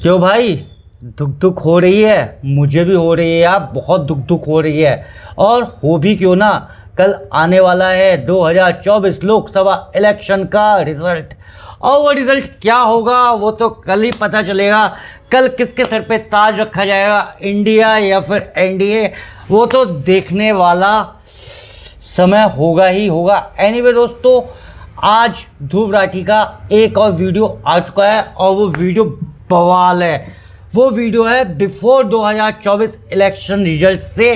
क्यों भाई, दुख हो रही है? मुझे भी हो रही है यार, बहुत दुख हो रही है। और हो भी क्यों ना, कल आने वाला है 2024 लोकसभा इलेक्शन का रिजल्ट। और वो रिजल्ट क्या होगा वो तो कल ही पता चलेगा। कल किसके सर पे ताज रखा जाएगा, इंडिया या फिर एनडीए, वो तो देखने वाला समय होगा ही होगा। एनीवे दोस्तों, आज ध्रुव राठी का एक और वीडियो आ चुका है और वो वीडियो बवाल है। वो वीडियो है बिफोर 2024 इलेक्शन रिजल्ट से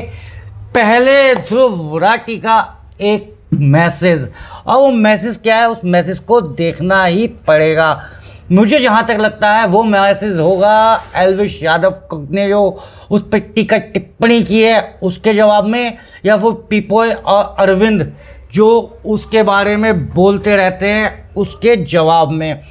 पहले ध्रुव राठी का एक मैसेज। और वो मैसेज क्या है, उस मैसेज को देखना ही पड़ेगा। मुझे जहाँ तक लगता है वो मैसेज होगा एल्विश यादव ने जो उस पर टीका टिप्पणी की है उसके जवाब में, या फिर पीपल और अरविंद जो उसके बारे में बोलते रहते हैं उसके जवाब में।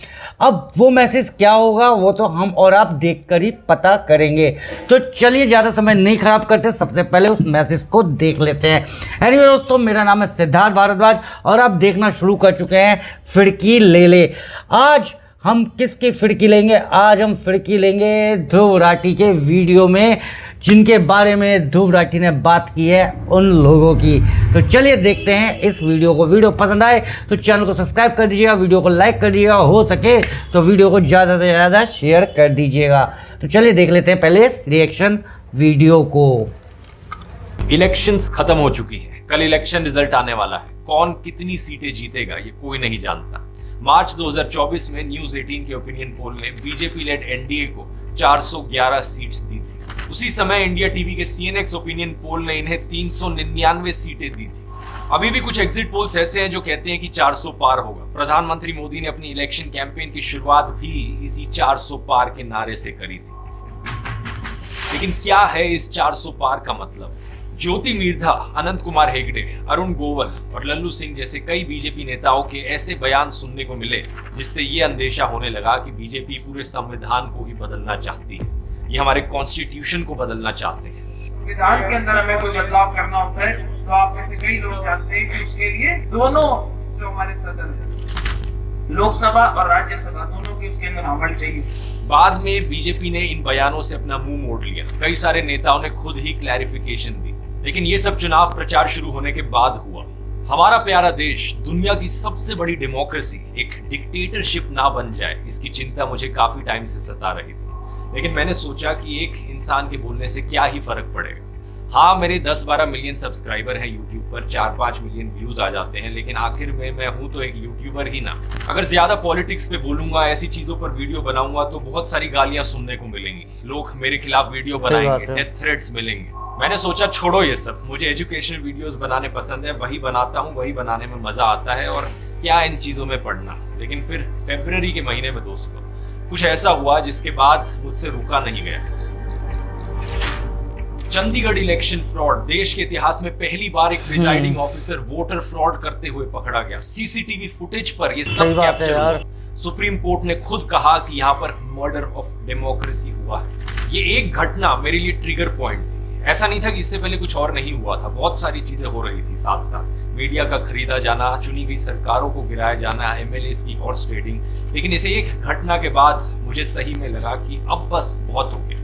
अब वो मैसेज क्या होगा वो तो हम और आप देखकर ही पता करेंगे। तो चलिए ज़्यादा समय नहीं खराब करते, सबसे पहले उस मैसेज को देख लेते हैं। एनीवे दोस्तों, मेरा नाम है सिद्धार्थ भारद्वाज और आप देखना शुरू कर चुके हैं फिरकी ले ले। आज हम किसकी फिरकी लेंगे? आज हम फिरकी लेंगे ध्रुव राठी के वीडियो में, जिनके बारे में ध्रुव राठी ने बात की है उन लोगों की। तो चलिए देखते हैं इस वीडियो को। वीडियो पसंद आए तो चैनल को सब्सक्राइब कर दीजिएगा, वीडियो को लाइक कर दीजिएगा, हो सके तो वीडियो को ज़्यादा से ज़्यादा शेयर कर दीजिएगा। तो चलिए देख लेते हैं पहले इस रिएक्शन वीडियो को। इलेक्शंस खत्म हो चुकी है, कल इलेक्शन रिजल्ट आने वाला है। कौन कितनी सीटें जीतेगा ये कोई नहीं जानता। मार्च 2024 में न्यूज 18 के ओपिनियन पोल ने बीजेपी लेड एनडीए को 411 सीट्स दी थी। उसी समय इंडिया टीवी के सीएनएक्स ओपिनियन पोल ने इन्हें 399 सीटें दी थी। अभी भी कुछ एग्जिट पोल्स ऐसे हैं जो कहते हैं कि 400 पार होगा। प्रधानमंत्री मोदी ने अपनी इलेक्शन कैंपेन की शुरुआत भी इसी 400 पार के नारे से करी थी। लेकिन क्या है इस 400 पार का मतलब? ज्योति मिर्धा, अनंत कुमार हेगड़े, अरुण गोयल और लल्लू सिंह जैसे कई बीजेपी नेताओं के ऐसे बयान सुनने को मिले जिससे ये अंदेशा होने लगा कि बीजेपी पूरे संविधान को ही बदलना चाहती है। ये हमारे कॉन्स्टिट्यूशन को बदलना चाहते हैं। संविधान के अंदर हमें कोई बदलाव करना होता है तो आप में से कई लोग जानते हैं कि उसके लिए दोनों जो हमारे सदन है, लोकसभा और राज्यसभा, दोनों की उसके अंदर अमल चाहिए। बाद में बीजेपी ने इन बयानों से अपना मुंह मोड़ लिया। कई सारे नेताओं ने खुद ही क्लैरिफिकेशन दी। लेकिन ये सब चुनाव प्रचार शुरू होने के बाद हुआ। हमारा प्यारा देश, दुनिया की सबसे बड़ी डेमोक्रेसी, एक डिक्टेटरशिप ना बन जाए, इसकी चिंता मुझे काफी टाइम से सता रही थी। लेकिन मैंने सोचा कि एक इंसान के बोलने से क्या ही फर्क पड़ेगा। हाँ, मेरे 10-12 मिलियन सब्सक्राइबर हैं यूट्यूब पर, 4-5 मिलियन व्यूज आ जाते हैं, लेकिन आखिर में मैं हूं तो एक यूट्यूबर ही ना। अगर ज्यादा पॉलिटिक्स पे बोलूंगा, ऐसी चीजों पर वीडियो बनाऊंगा तो बहुत सारी गालियां सुनने को मिलेंगी। लोग मेरे खिलाफ वीडियो बनाएंगे, डेथ थ्रेट्स मिलेंगे। मैंने सोचा छोड़ो ये सब, मुझे एजुकेशनल वीडियोस बनाने पसंद है, वही बनाता हूँ, वही बनाने में मजा आता है, और क्या इन चीजों में पढ़ना। लेकिन फिर फरवरी के महीने में दोस्तों कुछ ऐसा हुआ जिसके बाद मुझसे रुका नहीं गया। चंडीगढ़ इलेक्शन फ्रॉड, देश के इतिहास में पहली बार एक प्रिजाइडिंग ऑफिसर वोटर फ्रॉड करते हुए पकड़ा गया। सीसीटीवी फुटेज पर ये सब कैप्चर हुआ। सुप्रीम कोर्ट ने खुद कहा कि यहाँ पर मर्डर ऑफ डेमोक्रेसी हुआ है। ये एक घटना मेरे लिए ट्रिगर पॉइंट थी। ऐसा नहीं था कि इससे पहले कुछ और नहीं हुआ था, बहुत सारी चीजें हो रही थी साथ साथ। मीडिया का खरीदा जाना, चुनी गई सरकारों को गिराया जाना, एमएलएस की हॉर्स ट्रेडिंग। लेकिन इसे एक घटना के बाद मुझे सही में लगा कि अब बस बहुत हो गया,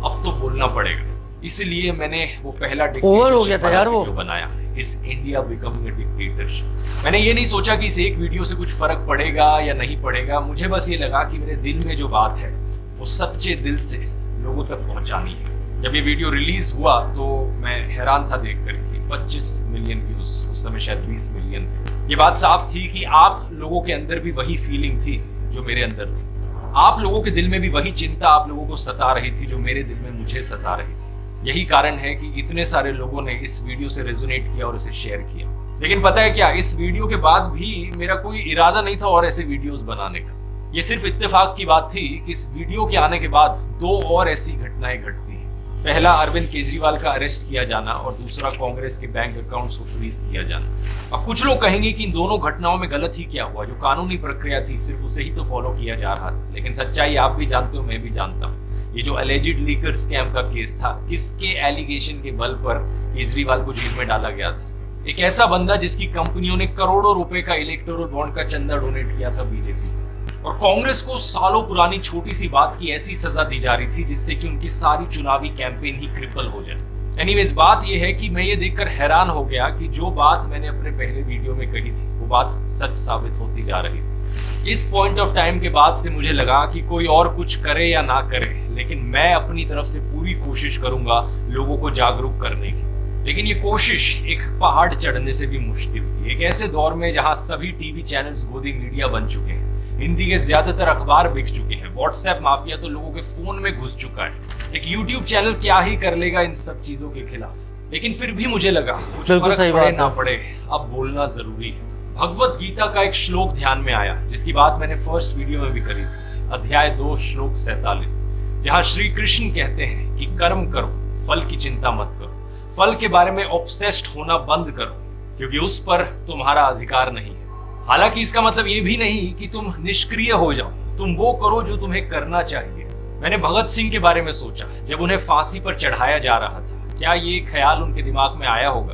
अब तो बोलना पड़ेगा। इसलिए मैंने वो पहला ओवर हो गया था यार वो बनाया, इस इंडिया बिकमिंग अ डिक्टेटरशिप। मैंने ये नहीं सोचा कि इस एक वीडियो से कुछ फर्क पड़ेगा या नहीं पड़ेगा। मुझे बस ये लगा कि मेरे दिल में जो बात है वो सच्चे दिल से लोगों तक पहुंचानी है। जब ये वीडियो रिलीज हुआ तो मैं हैरान था देखकर कि 25 मिलियन व्यूज, उस समय शायद 20 मिलियन थे। ये बात साफ थी कि आप लोगों के अंदर भी वही फीलिंग थी जो मेरे अंदर थी। आप लोगों के दिल में भी वही चिंता आप लोगों को सता रही थी जो मेरे दिल में मुझे सता रही थी। यही कारण है कि इतने सारे लोगों ने इस वीडियो से रेजोनेट किया और इसे शेयर किया। लेकिन पता है क्या, इस वीडियो के बाद भी मेरा कोई इरादा नहीं था और ऐसे वीडियोस बनाने का। ये सिर्फ इत्तेफाक की बात थी कि इस वीडियो के आने के बाद दो और ऐसी घटनाएं घटती हैं। पहला, अरविंद केजरीवाल का अरेस्ट किया जाना, और दूसरा, कांग्रेस के बैंक अकाउंट्स को फ्रीज किया जाना। अब कुछ लोग कहेंगे कि इन दोनों घटनाओं में गलत ही क्या हुआ, जो कानूनी प्रक्रिया थी सिर्फ उसे ही तो फॉलो किया जा रहा था। लेकिन सच्चाई आप भी जानते हो, मैं भी जानता हूँ। ये जो एलिजिड लीकर स्कैम का केस था, किसके एलिगेशन के बल पर केजरीवाल को जेल में डाला गया था? एक ऐसा बंदा जिसकी कंपनियों ने करोड़ों रुपए का इलेक्टोरल बॉन्ड का चंदा डोनेट किया था बीजेपी। और कांग्रेस को सालों पुरानी छोटी सी बात की ऐसी सजा दी जा रही थी जिससे कि उनकी सारी चुनावी कैंपेन ही क्रिपल हो जाए। एनीवेज, बात यह है कि मैं ये देखकर हैरान हो गया कि जो बात मैंने अपने पहले वीडियो में कही थी वो बात सच साबित होती जा रही थी। इस पॉइंट ऑफ टाइम के बाद से मुझे लगा कि कोई और कुछ करे या ना करे, लेकिन मैं अपनी तरफ से पूरी कोशिश करूंगा लोगों को जागरूक करने की। लेकिन ये कोशिश एक पहाड़ चढ़ने से भी मुश्किल थी। एक ऐसे दौर में जहां सभी टीवी चैनल्स गोदी मीडिया बन चुके हैं, हिंदी के ज्यादातर अखबार बिक चुके हैं, व्हाट्सएप माफिया तो लोगों के फोन में घुस चुका है, एक यूट्यूब चैनल क्या ही कर लेगा इन सब चीजों के खिलाफ। लेकिन फिर भी मुझे लगा कुछ फर्क पड़े ना पड़े, अब बोलना जरूरी है। भगवत गीता का एक श्लोक ध्यान में आया जिसकी बात मैंने फर्स्ट वीडियो में भी करी थी, अध्याय 2 श्लोक 47, जहाँ श्री कृष्ण कहते हैं कि कर्म करो, फल की चिंता मत करो, फल के बारे में ऑब्सेस्ड होना बंद करो, क्योंकि उस पर तुम्हारा अधिकार नहीं है। हालांकि इसका मतलब ये भी नहीं कि तुम निष्क्रिय हो जाओ, तुम वो करो जो तुम्हें करना चाहिए। मैंने भगत सिंह के बारे में सोचा जब उन्हें फांसी पर चढ़ाया जा रहा था। क्या ये ख्याल उनके दिमाग में आया होगा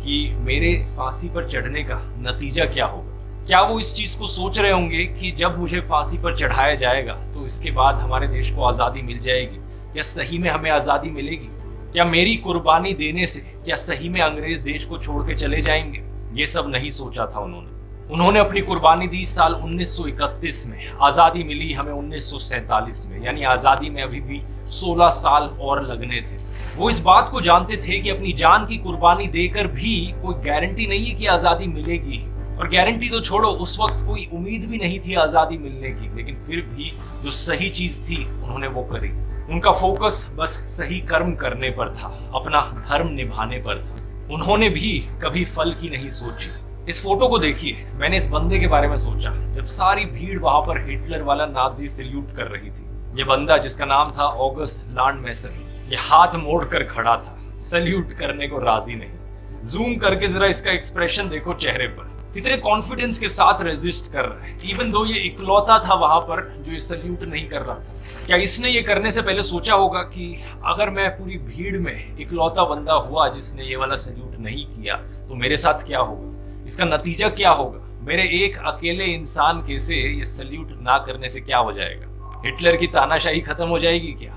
कि मेरे फांसी पर चढ़ने का नतीजा क्या होगा? क्या वो इस चीज को सोच रहे होंगे कि जब मुझे फांसी पर चढ़ाया जाएगा तो इसके बाद हमारे देश को आजादी मिल जाएगी? या सही में हमें आजादी मिलेगी? क्या मेरी कुर्बानी देने से क्या सही में अंग्रेज देश को छोड़ के चले जाएंगे? ये सब नहीं सोचा था उन्होंने अपनी कुर्बानी दी साल 1931 में, आजादी मिली हमें 1947 में, यानी आजादी में अभी भी 16 साल और लगने थे। वो इस बात को जानते थे कि अपनी जान की कुर्बानी देकर भी कोई गारंटी नहीं है कि आजादी मिलेगी, और गारंटी तो छोड़ो, उस वक्त कोई उम्मीद भी नहीं थी आजादी मिलने की। लेकिन फिर भी जो सही चीज थी उन्होंने वो करी। उनका फोकस बस सही कर्म करने पर था, अपना धर्म निभाने पर था। उन्होंने भी कभी फल की नहीं सोची। इस फोटो को देखिए, मैंने इस बंदे के बारे में सोचा जब सारी भीड़ वहां पर हिटलर वाला नाजी सल्यूट कर रही थी। ये बंदा जिसका नाम था ऑगस्ट लांडमैसर, ये हाथ मोड़ कर खड़ा था, सल्यूट करने को राजी नहीं। जूम करके जरा इसका एक्सप्रेशन देखो चेहरे पर, कितने कॉन्फिडेंस के साथ रेजिस्ट कर रहा है, इवन दो ये इकलौता था वहां पर जो ये सल्यूट नहीं कर रहा था। क्या इसने ये करने से पहले सोचा होगा कि अगर मैं पूरी भीड़ में इकलौता बंदा हुआ जिसने ये वाला सल्यूट नहीं किया तो मेरे साथ क्या होगा, इसका नतीजा क्या होगा? मेरे एक अकेले इंसान के से ये सल्यूट ना करने से क्या हो जाएगा? हिटलर की तानाशाही खत्म हो जाएगी क्या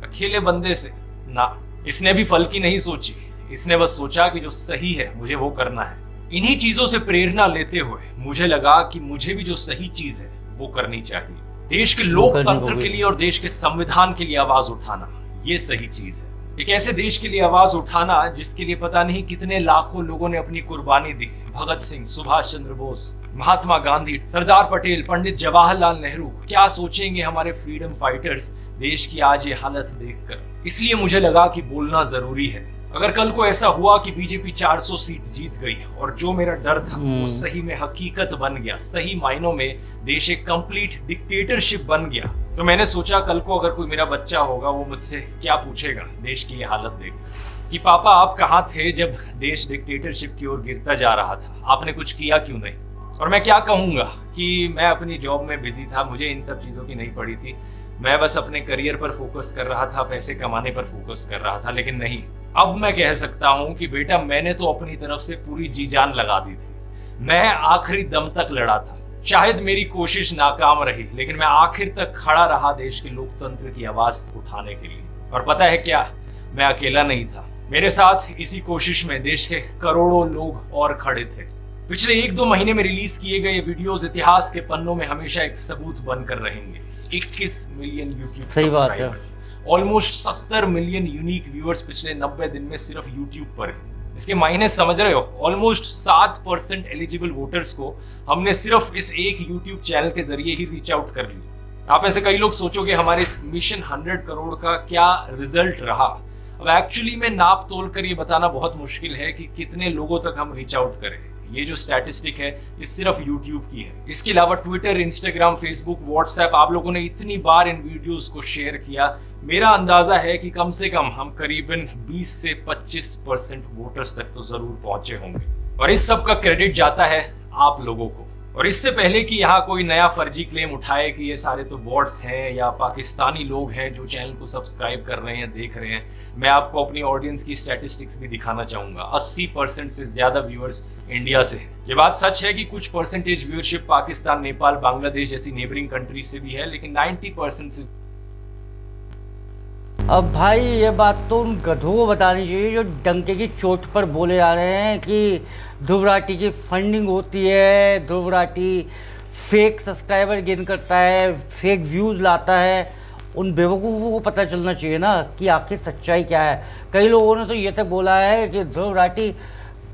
अकेले बंदे से? ना, इसने भी फल की नहीं सोची। इसने बस सोचा कि जो सही है मुझे वो करना है। इन्हीं चीजों से प्रेरणा लेते हुए मुझे लगा कि मुझे भी जो सही चीज है वो करनी चाहिए। देश के लोकतंत्र के लिए और देश के संविधान के लिए आवाज उठाना, ये सही चीज है। एक ऐसे देश के लिए आवाज उठाना जिसके लिए पता नहीं कितने लाखों लोगों ने अपनी कुर्बानी दी। भगत सिंह, सुभाष चंद्र बोस, महात्मा गांधी, सरदार पटेल, पंडित जवाहरलाल नेहरू, क्या सोचेंगे हमारे फ्रीडम फाइटर्स देश की आज ये हालत देखकर? इसलिए मुझे लगा कि बोलना जरूरी है। अगर कल को ऐसा हुआ कि बीजेपी 400 सीट जीत गई और जो मेरा डर था वो सही में हकीकत बन गया, सही मायनों में देश एक कंप्लीट डिक्टेटरशिप बन गया, तो मैंने सोचा कल को अगर कोई मेरा बच्चा होगा वो मुझसे क्या पूछेगा देश की ये हालत देख कि पापा आप कहाँ थे जब देश डिक्टेटरशिप की ओर गिरता जा रहा था, आपने कुछ किया क्यों नहीं? और मैं क्या कहूंगा कि मैं अपनी जॉब में बिजी था, मुझे इन सब चीजों की नहीं पड़ी थी, मैं बस अपने करियर पर फोकस कर रहा था, पैसे कमाने पर फोकस कर रहा था। लेकिन नहीं, अब मैं कह सकता हूं कि बेटा मैंने तो अपनी तरफ से पूरी जी जान लगा दी थी। मैं आखिरी दम तक लड़ा था। शायद मेरी कोशिश नाकाम रही, लेकिन मैं आखिर तक खड़ा रहा देश के लोकतंत्र की आवाज उठाने के लिए। और पता है क्या, मैं अकेला नहीं था, मेरे साथ इसी कोशिश में देश के करोड़ों लोग और खड़े थे। पिछले 1-2 महीने में रिलीज किए गए वीडियोस इतिहास के पन्नों में हमेशा एक सबूत बनकर रहेंगे। 21 million YouTube subscribers, almost 70 million unique viewers पिछले 90 दिन में सिर्फ यूट्यूब पर है। इसके मायने समझ रहे हो? ऑलमोस्ट 7% एलिजिबल वोटर्स को हमने सिर्फ इस एक यूट्यूब चैनल के जरिए ही रीच आउट कर लिया। आप ऐसे कई लोग सोचोगे हमारे इस मिशन 100 करोड़ का क्या रिजल्ट रहा। अब एक्चुअली में नाप तोल कर ये बताना बहुत मुश्किल है कि कितने लोगों तक हम रीच आउट करें। ये जो स्टैटिस्टिक है ये सिर्फ YouTube की है। इसके अलावा ट्विटर, इंस्टाग्राम, फेसबुक, व्हाट्सएप, आप लोगों ने इतनी बार इन वीडियोस को शेयर किया, मेरा अंदाजा है कि कम से कम हम करीबन 20 से 25% वोटर्स तक तो जरूर पहुंचे होंगे। और इस सब का क्रेडिट जाता है आप लोगों को। और इससे पहले कि यहाँ कोई नया फर्जी क्लेम उठाए कि ये सारे तो बॉट्स हैं या पाकिस्तानी लोग हैं जो चैनल को सब्सक्राइब कर रहे हैं, देख रहे हैं, मैं आपको अपनी ऑडियंस की स्टैटिस्टिक्स भी दिखाना चाहूंगा। 80% से ज्यादा व्यूअर्स इंडिया से हैं। ये बात सच है कि कुछ परसेंटेज व्यूअरशिप पाकिस्तान, नेपाल, बांग्लादेश जैसी नेबरिंग कंट्रीज से भी है, लेकिन 90% से। अब भाई ये बात तो उन गधों को बतानी चाहिए जो डंके की चोट पर बोले जा रहे हैं कि ध्रुव राठी की फंडिंग होती है, Dhruv Rathee fake subscriber gain करता है, फेक व्यूज़ लाता है। उन बेवकूफ़ों को पता चलना चाहिए ना कि आखिर सच्चाई क्या है। कई लोगों ने तो ये तक बोला है कि ध्रुव राठी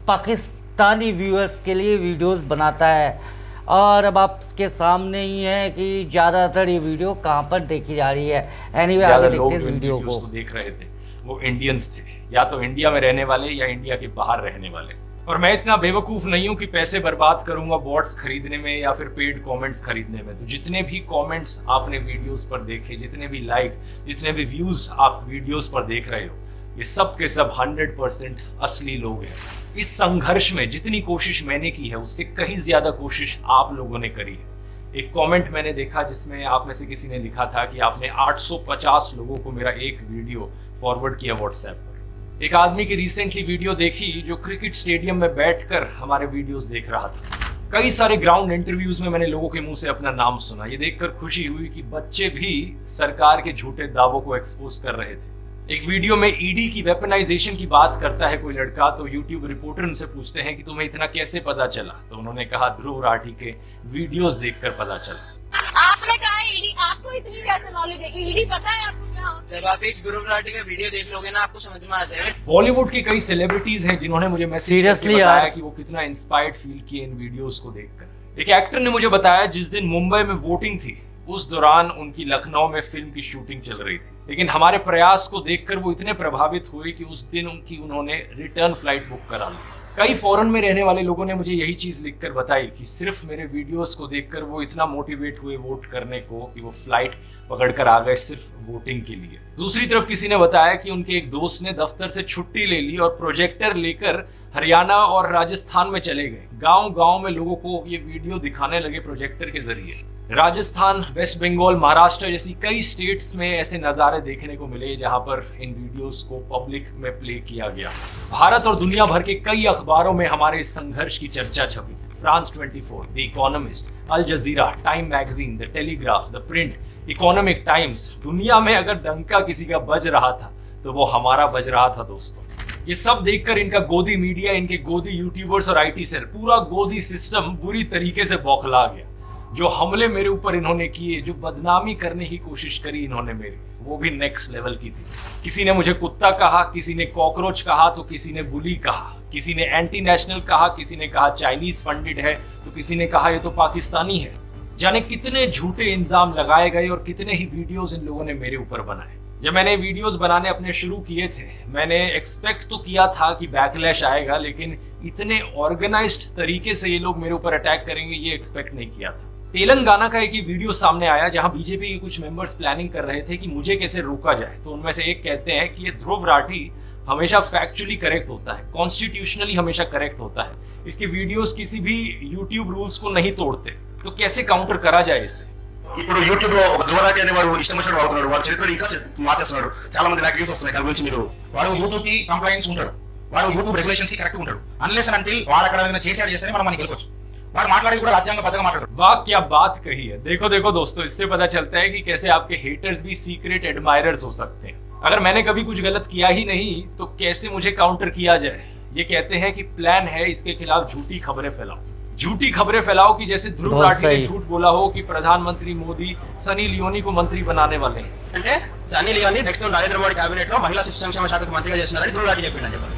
पाकिस्तानी व्यूअर्स के लिए वीडियोस बनाता है, और अब आपके सामने ही है कि ज़्यादातर ये वीडियो कहाँ पर देखी जा रही है। एनीवे आगे देखते हैं इस वीडियो को। देख रहे थे वो इंडियंस थे, या तो इंडिया में रहने वाले या इंडिया के बाहर रहने वाले। और मैं इतना बेवकूफ़ नहीं हूं कि पैसे बर्बाद करूंगा बॉट्स खरीदने में या फिर पेड कमेंट्स खरीदने में। तो जितने भी कमेंट्स आपने वीडियोस पर देखे, जितने भी लाइक्स, जितने भी व्यूज आप वीडियोस पर देख रहे हो, ये सब के सब 100% असली लोग हैं। इस संघर्ष में जितनी कोशिश मैंने की है उससे कहीं ज्यादा कोशिश आप लोगों ने करी है। एक कमेंट मैंने देखा जिसमें आप में से किसी ने लिखा था कि आपने 850 लोगों को मेरा एक वीडियो फॉरवर्ड किया व्हाट्सएप पर। एक आदमी की रिसेंटली वीडियो देखी जो क्रिकेट स्टेडियम में बैठकर हमारे वीडियोस देख रहा था। कई सारे ग्राउंड इंटरव्यूज में मैंने लोगों के मुंह से अपना नाम सुना। ये देखकर खुशी हुई कि बच्चे भी सरकार के झूठे दावों को एक्सपोज कर रहे थे। एक वीडियो में ईडी की वेपनाइजेशन की बात करता है कोई लड़का, तो यूट्यूब रिपोर्टर उनसे पूछते हैं कि तुम्हें इतना कैसे पता चला? तो उन्होंने कहा ध्रुव राठी के वीडियोस देखकर पता चला। आपने कहा ईडी, आपको इतनी कैसे नॉलेज है? ईडी पता है आपको क्या होता है? जब आप एक ध्रुव राठी का वीडियो देख लोगे ना, आपको समझ में आ जाएगा। बॉलीवुड के कई सेलिब्रिटीज हैं जिन्होंने मुझे मैसेज करके बताया कि वो कितना इंस्पायर्ड फील किए इन वीडियोस को देखकर। एक एक्टर ने मुझे बताया जिस दिन मुंबई में वोटिंग थी उस दौरान उनकी लखनऊ में फिल्म की शूटिंग चल रही थी, लेकिन हमारे प्रयास को देखकर वो इतने प्रभावित हुए कि उस दिन उन्होंने रिटर्न फ्लाइट बुक करा ली। कई फॉरेन में रहने वाले लोगों ने मुझे यही चीज लिखकर बताई कि सिर्फ मेरे वीडियोस को देखकर वो इतना मोटिवेट हुए वोट करने को कि वो फ्लाइट पकड़कर आ गए सिर्फ वोटिंग के लिए। दूसरी तरफ किसी ने बताया कि उनके एक दोस्त ने दफ्तर से छुट्टी ले ली और प्रोजेक्टर लेकर हरियाणा और राजस्थान में चले गए। गांव-गांव में लोगों को ये वीडियो दिखाने लगे प्रोजेक्टर के जरिए। राजस्थान, वेस्ट बंगाल, महाराष्ट्र जैसी कई स्टेट्स में ऐसे नज़ारे देखने को मिले जहां पर इन वीडियोस को पब्लिक में प्ले किया गया। भारत और दुनिया भर के कई अखबारों में हमारे इस संघर्ष की चर्चा छपी। France 24, the Economist, Al Jazeera, Time magazine, the Telegraph, the Print, Economic Times. दुनिया में अगर डंका किसी का बज रहा था तो वो हमारा बज रहा था दोस्तों। ये सब देखकर इनका गोदी मीडिया, इनके गोदी यूट्यूबर्स और IT सेल, पूरा गोदी सिस्टम बुरी तरीके से बौखला गया। जो हमले मेरे ऊपर इन्होंने किए, जो बदनामी करने की कोशिश करी इन्होंने मेरी, वो भी नेक्स्ट लेवल की थी। किसी ने मुझे कुत्ता कहा, किसी ने कॉकरोच कहा, तो किसी ने बुली कहा, किसी ने एंटी नेशनल कहा, किसी ने कहा चाइनीज फंडेड है, तो किसी ने कहा ये तो पाकिस्तानी है। जाने कितने झूठे इल्जाम लगाए गए और कितने ही वीडियोस इन लोगों ने मेरे ऊपर बनाए। जब मैंने वीडियोस बनाने अपने शुरू किए थे, मैंने एक्सपेक्ट तो किया था कि बैकलैश आएगा, लेकिन इतने ऑर्गेनाइज्ड तरीके से ये लोग मेरे ऊपर अटैक करेंगे ये एक्सपेक्ट नहीं किया था। तेलंगाना का एक ही वीडियो सामने आया जहां बीजेपी के कुछ मेंबर्स प्लानिंग कर रहे थे कि मुझे कैसे रोका जाए। तो उनमें से एक कहते हैं कि ये ध्रुव राठी हमेशा फैक्चुअली करेक्ट होता है, कॉन्स्टिट्यूशनली हमेशा करेक्ट होता है, इसके वीडियोस किसी भी यूट्यूब रूल्स को नहीं तोड़ते, तो कैसे काउंटर करा जाए इसे। ఇప్పుడు యూట్యూబ్ లో ఒక ధ్రువరాటి అనే వాడు ఇష్టం వచ్చినట్టు వాడుతున్నాడు. వాడు చరిత్రలో ఇంకా మార్చేస్తున్నాడు. చాలా మంది నాకు వ్యూస్ వస్తున్నాయి. దాని గురించి మీరు వాడు యూట్యూబ్ కి కంప్లైంట్స్ ఉంటాడు, వాడు యూట్యూబ్ రెగ్యులేషన్స్ కి కరెక్ట్ ఉంటాడు. అన్లెస్ అండ్ అంటిల్ వాడు అక్కడ ఏదైనా చేర్చాడు చేస్తేనే మనం మనకి వెళ్ళొచ్చు. వాడు మాట్లాడేది కూడా రాజ్యాంగబద్ధంగా మాట్లాడరు. वाह क्या बात कही है। देखो दोस्तों, इससे पता चलता है कि कैसे आपके हेटर्स भी सीक्रेट एडमायरर्स हो सकते हैं। अगर मैंने कभी कुछ गलत किया ही नहीं तो कैसे मुझे काउंटर किया जाए। ये कहते हैं कि प्लान है इसके खिलाफ झूठी खबरें फैलाओ, झूठी खबरें फैलाओ कि जैसे ध्रुव राठी ने झूठ बोला हो कि प्रधानमंत्री मोदी सनी लियोनी को मंत्री बनाने वाले हैं। అంటే సన్నీ లియోని నెక్స్ట్ నరేంద్ర మోడీ కేబినెట్ లో మహిళా శిశు సంక్షేమ శాఖకు మంత్రిగా చేస్తున్నారని ధ్రువరాటి చెప్పిందని చెప్పారు.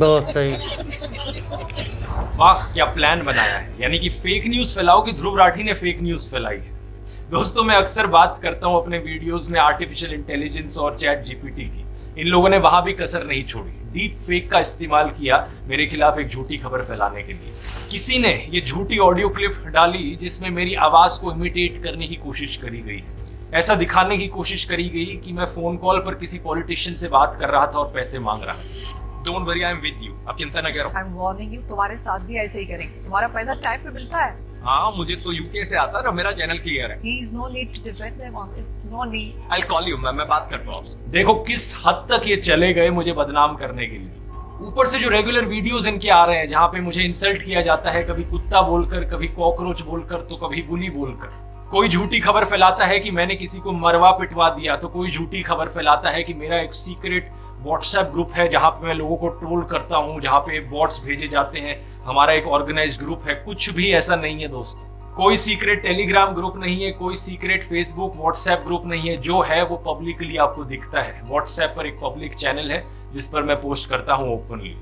बहुत सही। वाह क्या प्लान बनाया है। यानी कि फेक न्यूज फैलाओ कि ध्रुव राठी ने फेक न्यूज फैलाई है। दोस्तों, मैं अक्सर बात करता हूं अपने वीडियोस में आर्टिफिशियल इंटेलिजेंस और चैट जीपीटी की। इन लोगों ने वहां भी कसर नहीं छोड़ी, डीप फेक का इस्तेमाल किया मेरे खिलाफ एक झूठी खबर फैलाने के लिए। किसी ने ये झूठी ऑडियो क्लिप डाली जिसमें मेरी आवाज को इमिटेट करने की कोशिश करी गई है। ऐसा दिखाने की कोशिश करी गई कि मैं फोन कॉल पर किसी पॉलिटिशियन से बात कर रहा था और पैसे मांग रहा था। Don't worry, I am with you, आप चिंता न करो। आई एम वार्निंग यू, तुम्हारे साथ भी ऐसे ही करेंगे। तुम्हारा पैसा टाइम पे मिलता है। हाँ, मुझे तो यूके से आता है, मेरा चैनल क्लियर है। Please, no need to defend them on this. No need. I'll call you, मैं बात करता हूँ आपसे। देखो किस हद तक ये चले गए मुझे बदनाम करने के लिए। ऊपर से जो रेगुलर वीडियोस इनके आ रहे हैं जहाँ पे मुझे इंसल्ट किया जाता है, कभी कुत्ता बोलकर, कभी कॉकरोच बोलकर, तो कभी बुली बोलकर। कोई झूठी खबर फैलाता है कि मैंने किसी को मरवा पिटवा दिया, तो कोई झूठी खबर फैलाता है कि मेरा एक सीक्रेट व्हाट्सएप ग्रुप है जहाँ पे मैं लोगों को ट्रोल करता हूँ, जहाँ पे बॉट्स भेजे जाते हैं, हमारा एक ऑर्गेनाइज्ड ग्रुप है। कुछ भी ऐसा नहीं है दोस्तों, कोई सीक्रेट टेलीग्राम ग्रुप नहीं है, कोई सीक्रेट फेसबुक व्हाट्सएप ग्रुप नहीं है। जो है वो पब्लिकली आपको दिखता है। व्हाट्सएप पर एक पब्लिक चैनल है जिस पर मैं पोस्ट करता हूँ ओपनली।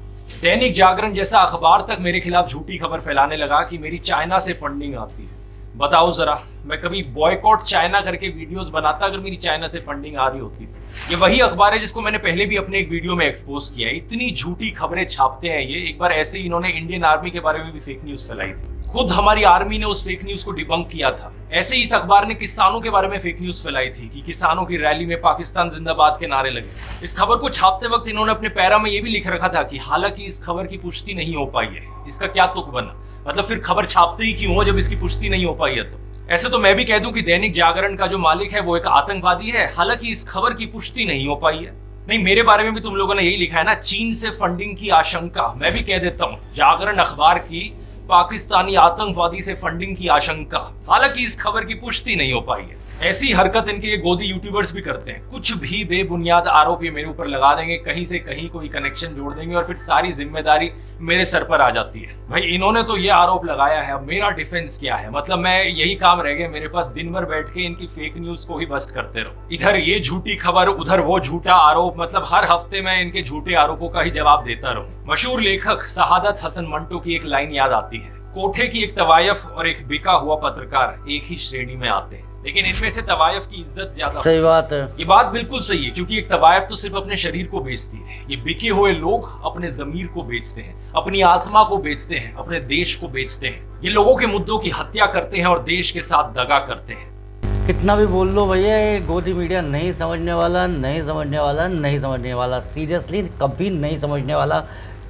दैनिक जागरण जैसा अखबार तक मेरे खिलाफ झूठी खबर फैलाने लगा कि मेरी चाइना से फंडिंग आती है। बताओ जरा, मैं कभी बॉयकॉट चाइना करके वीडियोस बनाता अगर मेरी चाइना से फंडिंग आ रही होती तो। ये वही अखबार है जिसको मैंने पहले भी अपने एक वीडियो में एक्सपोज किया है। इतनी झूठी खबरें छापते हैं ये। एक बार ऐसे ही इन्होंने इंडियन आर्मी के बारे में भी फेक न्यूज फैलाई थी। खुद हमारी आर्मी ने उस फेक न्यूज को डिबंक किया था। ऐसे ही इस अखबार ने किसानों के बारे में फेक न्यूज फैलाई थी कि किसानों की रैली में पाकिस्तान जिंदाबाद के नारे लगे। इस खबर को छापते वक्त इन्होंने अपने पैरा में ये भी लिख रखा था कि हालांकि इस खबर की पुष्टि नहीं हो पाई है। इसका क्या तुक बना? मतलब फिर खबर छापते ही क्यों हो जब इसकी पुष्टि नहीं हो पाई है? तो ऐसे तो मैं भी कह दूं कि दैनिक जागरण का जो मालिक है वो एक आतंकवादी है, हालांकि इस खबर की पुष्टि नहीं हो पाई है। नहीं, मेरे बारे में भी तुम लोगों ने यही लिखा है ना, चीन से फंडिंग की आशंका। मैं भी कह देता हूं, जागरण अखबार की पाकिस्तानी आतंकवादी से फंडिंग की आशंका, हालांकि इस खबर की पुष्टि नहीं हो पाई है। ऐसी हरकत इनके ये गोदी यूट्यूबर्स भी करते हैं। कुछ भी बेबुनियाद आरोप ये मेरे ऊपर लगा देंगे, कहीं से कहीं कोई कनेक्शन जोड़ देंगे और फिर सारी जिम्मेदारी मेरे सर पर आ जाती है। भाई इन्होंने तो ये आरोप लगाया है, अब मेरा डिफेंस क्या है? मतलब मैं यही काम रह गया मेरे पास, दिन भर बैठ के इनकी फेक न्यूज को ही बस्ट करते रहो। इधर ये झूठी खबर, उधर वो झूठा आरोप। मतलब हर हफ्ते मैं इनके झूठे आरोपों का ही जवाब देता रहूं। मशहूर लेखक सहादत हसन मंटो की एक लाइन याद आती है, कोठे की एक तवायफ और एक बिका हुआ पत्रकार एक ही श्रेणी में आते हैं, लेकिन इनमें से तवायफ की इज्जत ज्यादा। सही बात है, ये बात बिल्कुल सही है, क्योंकि एक तवायफ तो सिर्फ अपने शरीर को बेचती है। ये बिके हुए लोग अपने जमीर को बेचते हैं, अपनी आत्मा को बेचते हैं, अपने देश को बेचते हैं। ये लोगों के मुद्दों की हत्या करते हैं और देश के साथ दगा करते हैं। कितना भी बोल लो भैया, ये गोदी मीडिया नहीं समझने वाला, नहीं समझने वाला, नहीं समझने वाला। सीरियसली कभी नहीं समझने वाला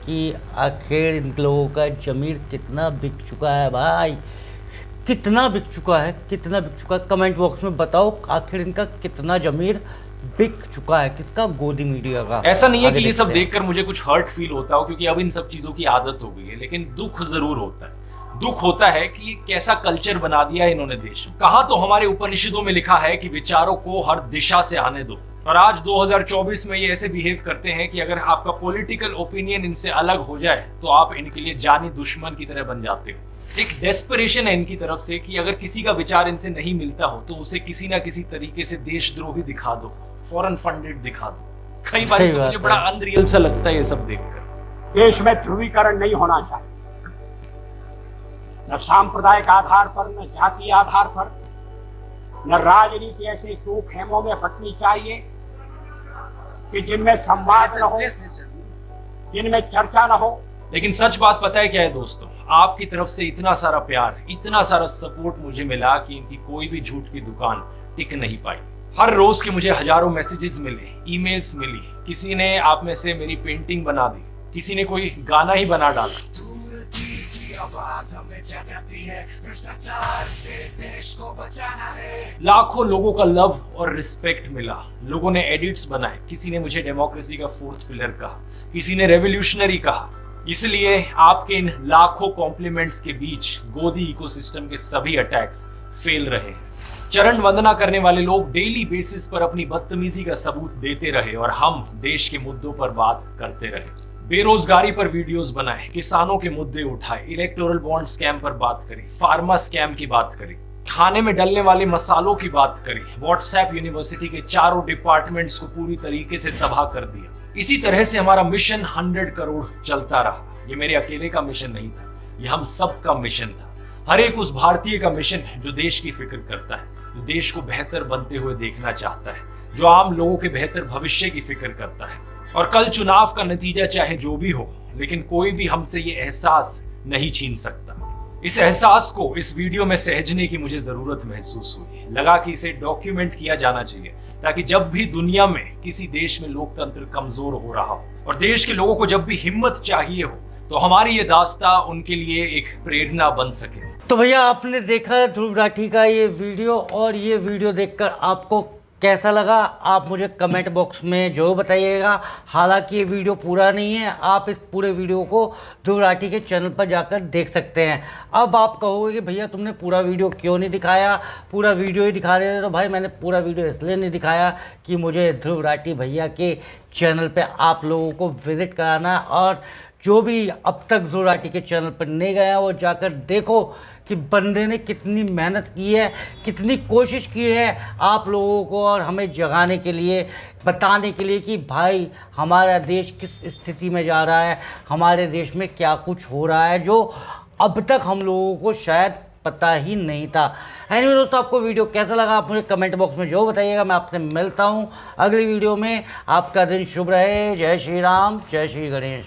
कि आखिर इन लोगों का जमीर कितना बिक चुका है भाई, कितना बिक चुका है, कितना बिक चुका है। कमेंट बॉक्स में बताओ आखिर इनका कितना जमीर बिक चुका है, किसका? गोदी मीडिया का। ऐसा नहीं है कि ये सब देखकर मुझे कुछ हर्ट फील होता हो, क्योंकि अब इन सब चीजों की आदत हो गई है, लेकिन दुख जरूर होता है। दुख होता है कि ये कैसा कल्चर बना दिया है इन्होंने देश में। कहा तो हमारे उपनिषदों में लिखा है कि विचारों को हर दिशा से आने दो, और आज 2024 में ये ऐसे बिहेव करते हैं कि अगर आपका पॉलिटिकल ओपिनियन इनसे अलग हो जाए तो आप इनके लिए जानी दुश्मन की तरह बन जाते हो। एक डेस्परेशन है इनकी तरफ से कि अगर किसी का विचार इनसे नहीं मिलता हो तो उसे किसी ना किसी तरीके से देशद्रोही दिखा दो, फॉरेन फंडेड दिखा दो। कई बार तो मुझे बड़ा अनरियल सा लगता है ये सब देखकर। देश में ध्रुवीकरण नहीं होना चाहिए, न सांप्रदायिक आधार पर, न जातीय आधार पर, न राजनीति ऐसे दो खेमों में बंटनी चाहिए कि जिनमें संवाद न हो, जिनमें चर्चा न हो। लेकिन सच बात पता है क्या है दोस्तों, आपकी तरफ से इतना सारा प्यार, इतना सारा सपोर्ट मुझे मिला कि इनकी कोई भी झूठ की दुकान टिक नहीं पाई। हर रोज के मुझे हजारों मैसेजेस मिले, ईमेल्स मिली, किसी ने आप में से मेरी पेंटिंग बना दी, किसी ने कोई गाना ही बना डाला। लाखों लोगों का लव और रिस्पेक्ट मिला। लोगों ने एडिट्स बनाए, किसी ने मुझे डेमोक्रेसी का फोर्थ पिलर कहा, किसी ने रेवोल्यूशनरी कहा। इसलिए आपके इन लाखों कॉम्प्लीमेंट्स के बीच गोदी इकोसिस्टम के सभी अटैक्स फेल रहे हैं। चरण वंदना करने वाले लोग डेली बेसिस पर अपनी बदतमीजी का सबूत देते रहे और हम देश के मुद्दों पर बात करते रहे। बेरोजगारी पर वीडियोस बनाए, किसानों के मुद्दे उठाए, इलेक्टोरल बॉन्ड स्कैम पर बात करी, फार्मा स्कैम की बात करी, खाने में डलने वाले मसालों की बात करी, व्हाट्सएप यूनिवर्सिटी के चारों डिपार्टमेंट्स को पूरी तरीके से तबाह कर दिया। इसी तरह से हमारा मिशन 100 करोड़ चलता रहा। ये मेरे अकेले का मिशन नहीं था, ये हम सब का मिशन था। हर एक उस भारतीय का मिशन है जो देश की फिक्र करता है, जो देश को बेहतर बनते हुए देखना चाहता है, जो आम लोगों के बेहतर भविष्य की फिक्र करता है। और कल चुनाव का नतीजा चाहे जो भी हो, लेकिन कोई भी हमसे ये एहसास नहीं छीन सकता। इस एहसास को इस वीडियो में सहेजने की मुझे जरूरत महसूस हुई। लगा कि इसे डॉक्यूमेंट किया जाना चाहिए, ताकि जब भी दुनिया में किसी देश में लोकतंत्र कमजोर हो रहा हो, और देश के लोगों को जब भी हिम्मत चाहिए हो तो हमारी ये दास्तां उनके लिए एक प्रेरणा बन सके। तो भैया आपने देखा ध्रुव राठी का ये वीडियो, और ये वीडियो देखकर आपको कैसा लगा आप मुझे कमेंट बॉक्स में जरूर बताइएगा। हालांकि ये वीडियो पूरा नहीं है, आप इस पूरे वीडियो को ध्रुव राठी के चैनल पर जाकर देख सकते हैं। अब आप कहोगे कि भैया तुमने पूरा वीडियो क्यों नहीं दिखाया, पूरा वीडियो ही दिखा रहे थे। तो भाई मैंने पूरा वीडियो इसलिए नहीं दिखाया कि मुझे ध्रुव राठी भैया के चैनल पे आप लोगों को विज़िट कराना, और जो भी अब तक ध्रुव राठी के चैनल पर नहीं गया वो जाकर देखो कि बंदे ने कितनी मेहनत की है, कितनी कोशिश की है आप लोगों को और हमें जगाने के लिए, बताने के लिए कि भाई हमारा देश किस स्थिति में जा रहा है, हमारे देश में क्या कुछ हो रहा है जो अब तक हम लोगों को शायद पता ही नहीं था। एनीवे दोस्तों, आपको वीडियो कैसा लगा आप मुझे कमेंट बॉक्स में जो बताइएगा। मैं आपसे मिलता हूँ अगली वीडियो में। आपका दिन शुभ रहे। जय श्री राम, जय श्री गणेश।